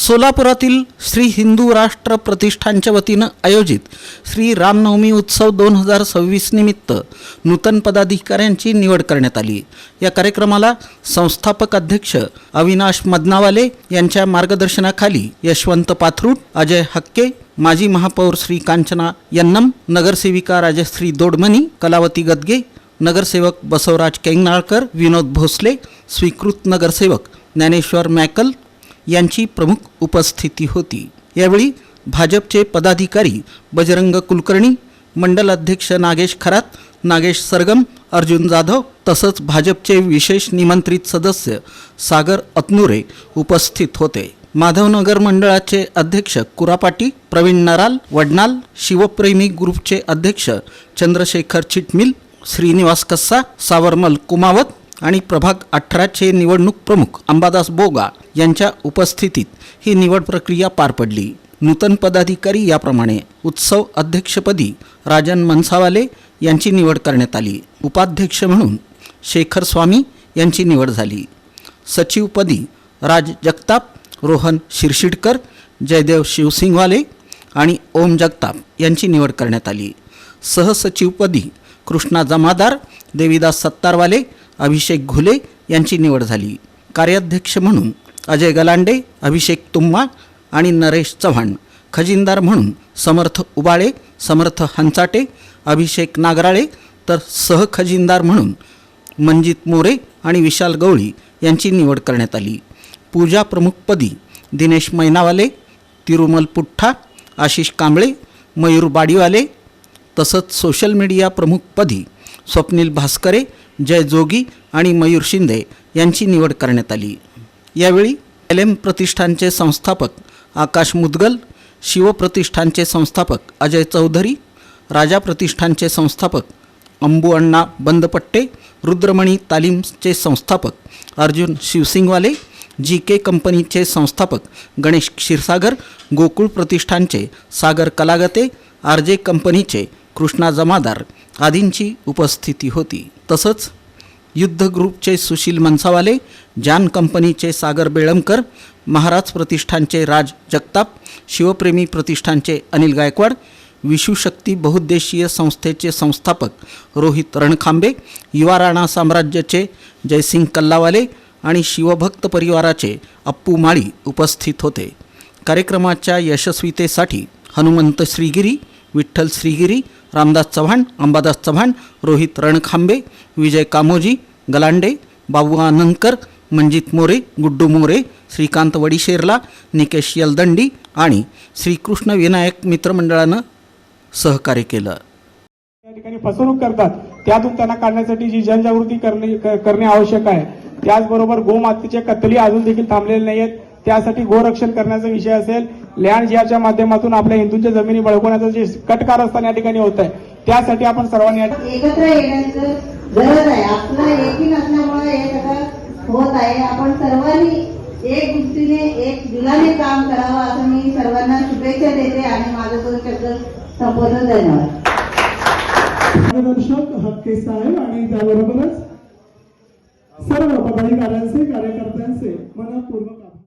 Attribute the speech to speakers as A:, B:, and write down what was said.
A: सोलापुरातील श्री हिंदू राष्ट्र प्रतिष्ठानच्या वतीनं आयोजित श्री रामनवमी उत्सव 2026 निमित्त नूतन पदाधिकाऱ्यांची निवड करण्यात आली। या कार्यक्रमाला संस्थापक अध्यक्ष अविनाश मदनावाले यांच्या मार्गदर्शनाखाली यशवंत पाथरूट, अजय हक्के, माजी महापौर श्री कांचना यन्नम, नगरसेविका राजश्री दोडमनी, कलावती गदगे, नगरसेवक बसवराज केंगनाळकर, विनोद भोसले, स्वीकृत नगरसेवक ज्ञानेश्वर मॅकल यांची प्रमुख उपस्थिती होती। यावेळी भाजपचे पदाधिकारी बजरंग कुलकर्णी, मंडल अध्यक्ष नागेश खरात, नागेश सरगम, अर्जुन जाधव तसंच भाजपचे विशेष निमंत्रित सदस्य सागर अतनुरे उपस्थित होते। माधवनगर मंडळाचे अध्यक्ष कुरापाटी, प्रवीण नराल, वडनाल, शिवप्रेमी ग्रुपचे अध्यक्ष चंद्रशेखर चिटमिल, श्रीनिवास कस्सा, सावरमल कुमावत आणि प्रभाग 18चे निवडणूक प्रमुख अंबादास बोगा यांच्या उपस्थितीत ही निवड प्रक्रिया पार पडली। नूतन पदाधिकारी याप्रमाणे उत्सव अध्यक्षपदी राजन मनसावाले यांची निवड करण्यात आली। उपाध्यक्ष म्हणून शेखर स्वामी यांची निवड झाली। सचिवपदी राज जगताप, रोहन शिरशिडकर, जयदेव शिवसिंगवाले आणि ओम जगताप यांची निवड करण्यात आली। सहसचिवपदी कृष्णा जमादार, देवीदास सत्तारवाले, अभिषेक घुले यांची निवड झाली। कार्याध्यक्ष म्हणून अजय गलांडे, अभिषेक तुम्मा आणि नरेश चव्हाण, खजिनदार म्हणून समर्थ उबाळे, समर्थ हंचाटे, अभिषेक नागराळे तर सहखजिनदार म्हणून मंजित मोरे आणि विशाल गवळी यांची निवड करण्यात आली। पूजा प्रमुखपदी दिनेश मैनावाले, तिरुमल पुठ्ठा, आशिष कांबळे, मयूर बाडीवाले तसंच सोशल मीडिया प्रमुखपदी स्वप्नील भास्करे, जय जोगी आणि मयूर शिंदे यांची निवड करण्यात आली। यावेळी LM प्रतिष्ठानचे संस्थापक आकाश मुदगल, शिव प्रतिष्ठानचे संस्थापक अजय चौधरी, राजा प्रतिष्ठानचे संस्थापक अंबू अण्णा बंदपट्टे, रुद्रमणी तालीमचे संस्थापक अर्जुन शिवसिंगवाले, GK कंपनीचे संस्थापक गणेश क्षीरसागर, गोकुळ प्रतिष्ठानचे सागर कलागते, RJ कंपनीचे कृष्णा जमादार आदींची उपस्थिती होती। तसंच युद्ध ग्रुपचे सुशील मनसावाले, जान कंपनीचे सागर बेळमकर, महाराज प्रतिष्ठानचे राज जगताप, शिवप्रेमी प्रतिष्ठानचे अनिल गायकवाड, विशुशक्ती बहुउद्देशीय संस्थेचे संस्थापक रोहित रणखांबे, युवा राणा साम्राज्याचे जयसिंग कल्लावाले आणि शिवभक्त परिवाराचे अप्पू माळी उपस्थित होते। कार्यक्रमाच्या यशस्वीतेसाठी हनुमंत श्रीगिरी, विठ्ठल श्रीगिरी, रामदास चव्हाण, अंबादास चव्हाण, रोहित रणखांबे, विजय कामोजी, गलांडे, बाबू आनंदकर, मंजित मोरे, गुड्डू मोरे, श्रीकांत वडीशेरला, निकेश यलदंडी आणि श्रीकृष्ण विनायक मित्रमंडळानं सहकार्य केलं।
B: या ठिकाणी फसवणूक करतात, त्यातून त्यांना काढण्यासाठी जी जनजागृती करणे आवश्यक आहे। त्याचबरोबर गोमातेचे कत्तली अजून देखील थांबलेले नाहीत, त्यासाठी गोरक्षण करण्याचा विषय असेल, लँड जिहाच्या माध्यमातून आपल्या हिंदूंच्या जमिनी बळकवण्याचं जे कटकारस्थान या ठिकाणी होत आहे, त्यासाठी आपण सर्वांनी
C: एकत्र येण्याचं गरज आहे। आपला एकी नसल्यामुळे हे सगळं होत आहे। आपण सर्वांनी एक दृष्टीने एक दिलाने काम करावं असं मी सर्वांना शुभेच्छा देते आणि माझं 2 शब्द संबोधन देणार।
D: मार्गदर्शक हक्के साहेब आणि त्याबरोबरच सर्व पदाधिकाऱ्यांचे, कार्यकर्त्यांचे मनपूर्वक